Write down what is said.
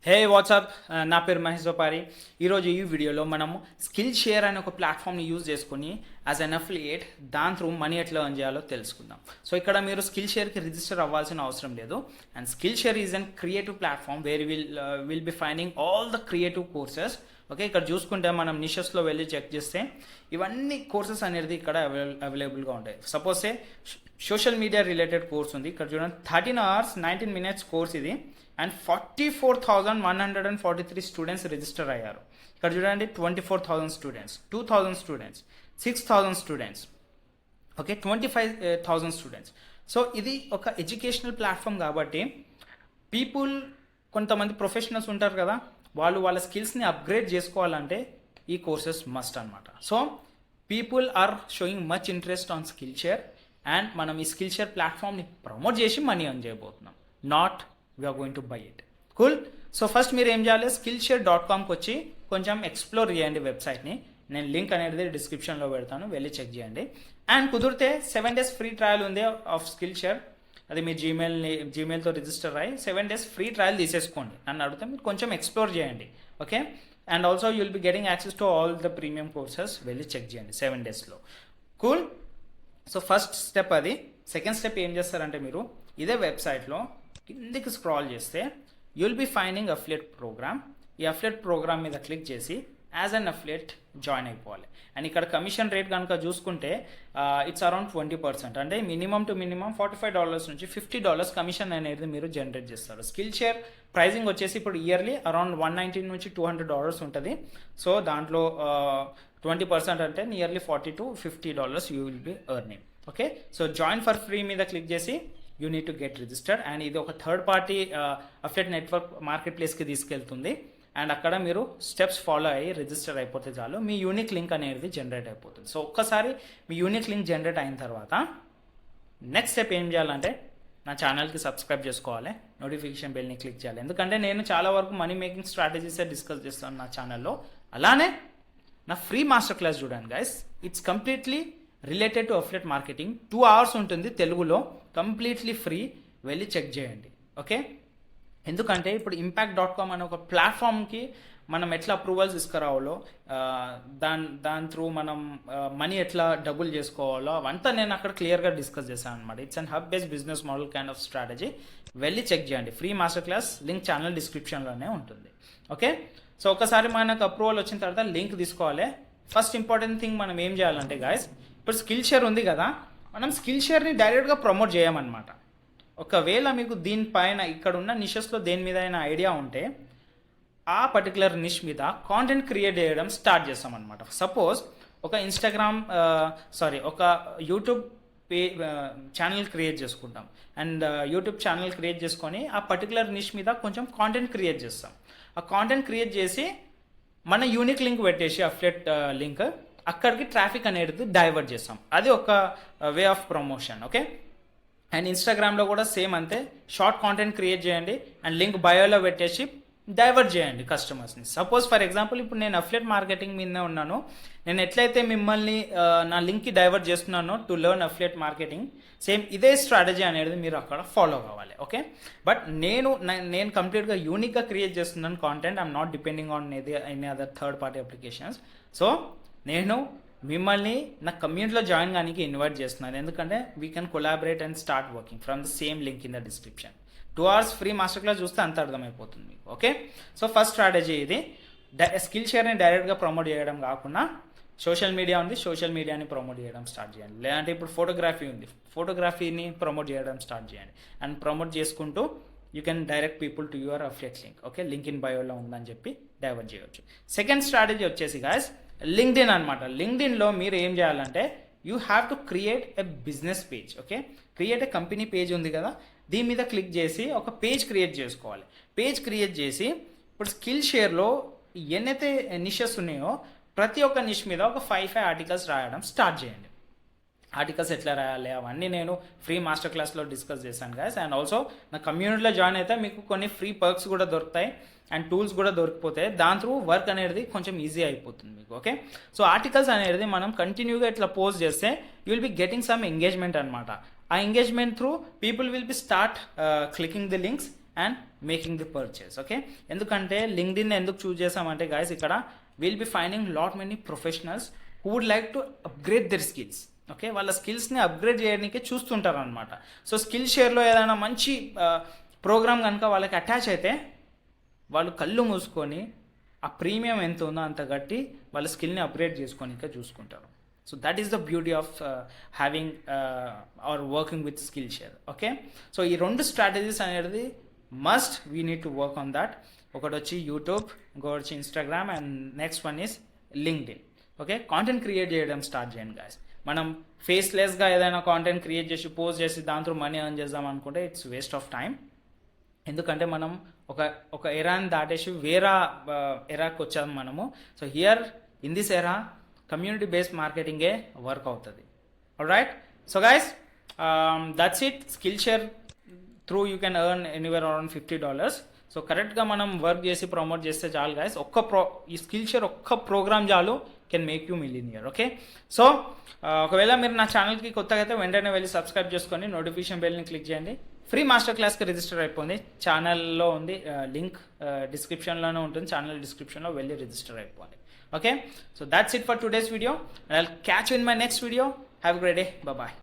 హే WhatsApp, నా పేరు మహేష్ జోపారి. ఈరోజు ఈ వీడియోలో మనము స్కిల్ షేర్ అనే ఒక ప్లాట్ఫామ్ని యూజ్ చేసుకొని యాజ్ అన్ అఫిలియేట్ దాని త్రూ మనీ ఎట్లా ఎర్న్ చేయాలో తెలుసుకుందాం. సో ఇక్కడ మీరు స్కిల్ షేర్కి రిజిస్టర్ అవ్వాల్సిన అవసరం లేదు. And skill share is an creative platform where will be finding all the creative courses. Okay, ఇక్కడ చూసుకుంటే మనం నిషెస్లో వెళ్ళి చెక్ చేస్తే ఇవన్నీ కోర్సెస్ అనేది ఇక్కడ అవైలబుల్గా ఉంటాయి. Suppose social media related course ఉంది. ఇక్కడ చూడండి 13 hours 19 minutes కోర్స్ ఇది. అండ్ 44,143 స్టూడెంట్స్ రిజిస్టర్ అయ్యారు. ఇక్కడ చూడండి 24,000 students, 2,000 students, 6,000 students, okay 25,000 students. So ఇది ఒక ఎడ్యుకేషనల్ ప్లాట్ఫామ్ కాబట్టి పీపుల్, కొంతమంది ప్రొఫెషనల్స్ ఉంటారు కదా, వాళ్ళు వాళ్ళ స్కిల్స్ని అప్గ్రేడ్ చేసుకోవాలంటే ఈ కోర్సెస్ మస్ట్ అనమాట. So people are showing much interest on skill share and మనం ఈ స్కిల్ షేర్ ప్లాట్ఫామ్ని ప్రమోట్ చేసి మనీ ఎర్న్ చేయబోతున్నాం. Not we are going to buy it. Cool. So first మీరు ఏం చేయాలి, skillshare.comకి వచ్చి కొంచెం ఎక్స్ప్లోర్ చేయండి వెబ్సైట్ని. నేను లింక్ అనేది డిస్క్రిప్షన్లో పెడతాను, వెళ్ళి చెక్ చేయండి. అండ్ కుదిరితే 7 days ఫ్రీ ట్రయల్ ఉంది ఆఫ్ స్కిల్ షేర్. అది మీ జీమెయిల్తో రిజిస్టర్ అయ్యి 7 days ఫ్రీ ట్రయల్ తీసేసుకోండి. నన్ను అడిగితే మీరు కొంచెం ఎక్స్ప్లోర్ చేయండి. Okay, and also you will be getting access to all the premium courses. వెళ్ళి చెక్ చేయండి 7 daysలో. కూల్. సో ఫస్ట్ స్టెప్ అది. సెకండ్ స్టెప్ ఏం చేస్తారంటే మీరు ఇదే వెబ్సైట్లో కిందికి స్క్రాల్ చేస్తే you will be finding affiliate programme. ఈ అఫిలియేట్ ప్రోగ్రామ్ మీద క్లిక్ చేసి యాజ్ అన్ అఫిలియేట్ జాయిన్ అయిపోవాలి. అండ్ ఇక్కడ కమిషన్ రేట్ కనుక చూసుకుంటే ఇట్స్ అరౌండ్ 20%. అంటే మినిమం టు మినిమం $45 నుంచి $50 కమిషన్ అనేది మీరు జనరేట్ చేస్తారు. స్కిల్ షేర్ ప్రైజింగ్ వచ్చేసి ఇప్పుడు ఇయర్లీ అరౌండ్ $190 నుంచి $200 ఉంటుంది. సో దాంట్లో 20% అంటే nearly $40 to $50 you will B earning. Okay, so join for free మీద క్లిక్ చేసి you need to get registered. And ఇది ఒక third party affiliate network market ప్లేస్కి తీసుకెళ్తుంది. అండ్ అక్కడ మీరు స్టెప్స్ ఫాలో అయ్యి రిజిస్టర్ అయిపోతే చాలు, మీ యూనిక్ లింక్ అనేది జనరేట్ అయిపోతుంది. సో ఒక్కసారి మీ యూనిక్ లింక్ జనరేట్ అయిన తర్వాత నెక్స్ట్ స్టెప్ ఏం చేయాలంటే నా ఛానల్కి సబ్స్క్రైబ్ చేసుకోవాలి, నోటిఫికేషన్ బెల్ని క్లిక్ చేయాలి. ఎందుకంటే నేను చాలా వరకు మనీ మేకింగ్ స్ట్రాటజీసే డిస్కస్ చేస్తాను నా ఛానల్లో. అలానే నా ఫ్రీ మాస్టర్ క్లాస్ చూడండి guys. It's completely related to affiliate marketing. 2 hours ఉంటుంది తెలుగులో, కంప్లీట్లీ ఫ్రీ. వెళ్ళి చెక్ చేయండి. ఓకే, ఎందుకంటే ఇప్పుడు impact.com అనే ఒక ప్లాట్ఫామ్కి మనం ఎట్లా అప్రూవల్స్ తీసుకురావాలో, దాని త్రూ మనం మనీ ఎట్లా డబుల్ చేసుకోవాలో అవంతా నేను అక్కడ క్లియర్గా డిస్కస్ చేశాను అనమాట. It's and hub based business model kind of strategy. వెళ్ళి చెక్ చేయండి. Free master class link channel డిస్క్రిప్షన్లోనే ఉంటుంది. ఓకే, సో ఒకసారి మనకు అప్రూవల్ వచ్చిన తర్వాత లింక్ తీసుకోవాలి. ఫస్ట్ ఇంపార్టెంట్ థింగ్ మనం ఏం చేయాలంటే గాయస్, ఇప్పుడు స్కిల్ షేర్ ఉంది కదా, మనం స్కిల్ షేర్ని డైరెక్ట్గా ప్రమోట్ చేయమన్నమాట. ఒకవేళ మీకు దీనిపైన ఇక్కడ ఉన్న నిషెస్లో దేని మీద అయినా ఐడియా ఉంటే ఆ పర్టికులర్ నిష్ మీద కాంటెంట్ క్రియేట్ చేయడం స్టార్ట్ చేస్తామన్నమాట. సపోజ్ ఒక ఒక యూట్యూబ్ ఛానల్ క్రియేట్ చేసుకుంటాం. అండ్ యూట్యూబ్ ఛానల్ క్రియేట్ చేసుకొని ఆ పర్టికులర్ నిష్ మీద కొంచెం కాంటెంట్ క్రియేట్ చేస్తాం. ఆ కాంటెంట్ క్రియేట్ చేసి మన యూనిక్ లింక్ పెట్టేసి అఫిలియేట్ లింక్ అక్కడికి ట్రాఫిక్ అనేది డైవర్ట్ చేస్తాం. అది ఒక way of promotion. Okay, and ఇన్స్టాగ్రామ్లో కూడా సేమ్ అంతే. షార్ట్ కాంటెంట్ క్రియేట్ చేయండి అండ్ లింక్ బయోలో పెట్టేసి డైవర్ట్ చేయండి కస్టమర్స్ని. సపోజ్ ఫర్ ఎగ్జాంపుల్ ఇప్పుడు నేను అఫిలియేట్ మార్కెటింగ్ మీదనే ఉన్నాను. నేను ఎట్లయితే మిమ్మల్ని నా లింక్కి డైవర్ట్ చేస్తున్నానో to learn affiliate marketing, same ఇదే స్ట్రాటజీ అనేది మీరు అక్కడ ఫాలో కావాలి. ఓకే, బట్ నేను కంప్లీట్గా యూనిక్గా క్రియేట్ చేస్తున్నాను content. I'm not depending on any other third party applications. So నేను మిమ్మల్ని నా కమ్యూనిటీలో జాయిన్ కానీ ఇన్వైట్ చేస్తున్నాను. ఎందుకంటే we can collaborate and start working from the same link in the description. 2 hours free master class చూస్తే అంత అర్థమైపోతుంది మీకు. ఓకే, సో ఫస్ట్ స్ట్రాటజీ ఇది. స్కిల్ షేర్ని డైరెక్ట్గా ప్రమోట్ చేయడం కాకుండా సోషల్ మీడియా ఉంది, సోషల్ మీడియాని ప్రమోట్ చేయడం స్టార్ట్ చేయండి. లేదంటే ఇప్పుడు ఫోటోగ్రఫీ ఉంది, ఫోటోగ్రఫీని ప్రమోట్ చేయడం స్టార్ట్ చేయండి. అండ్ ప్రమోట్ చేసుకుంటూ you can direct people to your affiliate link. Okay, link in బయోలో ఉందని చెప్పి డైవర్ట్ చేయవచ్చు. సెకండ్ స్ట్రాటజీ వచ్చేసి గాయస్ లింక్డ్ఇన్ అనమాట. లింక్డ్ఇన్లో మీరు ఏం చేయాలంటే you have to create a business page. Okay, create a company page ఉంది కదా, దీని మీద క్లిక్ చేసి ఒక పేజ్ క్రియేట్ చేసుకోవాలి. పేజ్ క్రియేట్ చేసి ఇప్పుడు స్కిల్ షేర్లో ఎన్నైతే నిషెస్ ఉన్నాయో ప్రతి ఒక్క నిష్ మీద ఒక 5 ఆర్టికల్స్ రాయడం స్టార్ట్ చేయండి. ఆర్టికల్స్ ఎట్లా రాయాలి అవన్నీ నేను ఫ్రీ మాస్టర్ క్లాస్లో డిస్కస్ చేశాను గాయస్. అండ్ ఆల్సో నా కమ్యూనిటీలో జాయిన్ అయితే మీకు కొన్ని ఫ్రీ పర్క్స్ కూడా దొరుకుతాయి అండ్ టూల్స్ కూడా దొరికిపోతాయి. దాని త్రూ వర్క్ అనేది కొంచెం ఈజీ అయిపోతుంది మీకు. ఓకే, సో ఆర్టికల్స్ అనేది మనం కంటిన్యూగా ఇట్లా పోస్ట్ చేస్తే you will be getting some engagement అనమాట. ఆ engagement through people will be start clicking the links and making the purchase. Okay, ఎందుకంటే లింక్డ్ఇన్ ఎందుకు చూస్ చేసామంటే గైస్, ఇక్కడ will be finding lot many professionals who would like to upgrade their skills. Okay, వాళ్ళ స్కిల్స్ని upgrade చేయడానికే చూస్తుంటారు అనమాట. So skill షేర్లో ఏదైనా మంచి ప్రోగ్రామ్ కనుక వాళ్ళకి అటాచ్ అయితే వాళ్ళు కళ్ళు మూసుకొని ఆ ప్రీమియం ఎంత ఉందో అంత కట్టి వాళ్ళ స్కిల్ని అప్గ్రేడ్ చేసుకోనికే చూసుకుంటారు. So that is the beauty of having or working with skill share. Okay, so ఈ 2 స్ట్రాటజీస్ అనేది must we need to work on that. ఒకటి వచ్చి యూట్యూబ్, ఇంకొకటి వచ్చి Instagram, and next one is LinkedIn. Okay, content create చేయడం start చేయండి guys. మనం ఫేస్లెస్గా ఏదైనా కాంటెంట్ క్రియేట్ చేసి పోస్ట్ చేసి దాంతో మనీ ఎర్న్ చేద్దాం అనుకుంటే ఇట్స్ వేస్ట్ ఆఫ్ టైం. ఎందుకంటే మనం ఒక ఎరాని దాటేసి వేరే ఎరాకి వచ్చాము మనము. So here in this era community based మార్కెటింగే వర్క్ అవుతుంది. Alright, so guys that's it. Skill share through you can earn anywhere around $50. So కరెక్ట్గా మనం వర్క్ చేసి ప్రమోట్ చేస్తే చాలు గైస్. ఈ స్కిల్ షేర్ ఒక్క ప్రోగ్రామ్ చాలు can make you millionaire. Okay, so ఒకవేళ మీరు నా ఛానల్కి కొత్తగా అయితే వెంటనే వెళ్ళి సబ్స్క్రైబ్ చేసుకొని నోటిఫికేషన్ బెల్ని క్లిక్ చేయండి. ఫ్రీ మాస్టర్ క్లాస్కి రిజిస్టర్ అయిపోయింది, ఛానల్లో ఉంది, లింక్ డిస్క్రిప్షన్లోనే ఉంటుంది. ఛానల్ డిస్క్రిప్షన్లో వెళ్ళి రిజిస్టర్ అయిపోయింది. Okay, so that's it for today's video. I will catch you in my next video. Have a great day. Bye.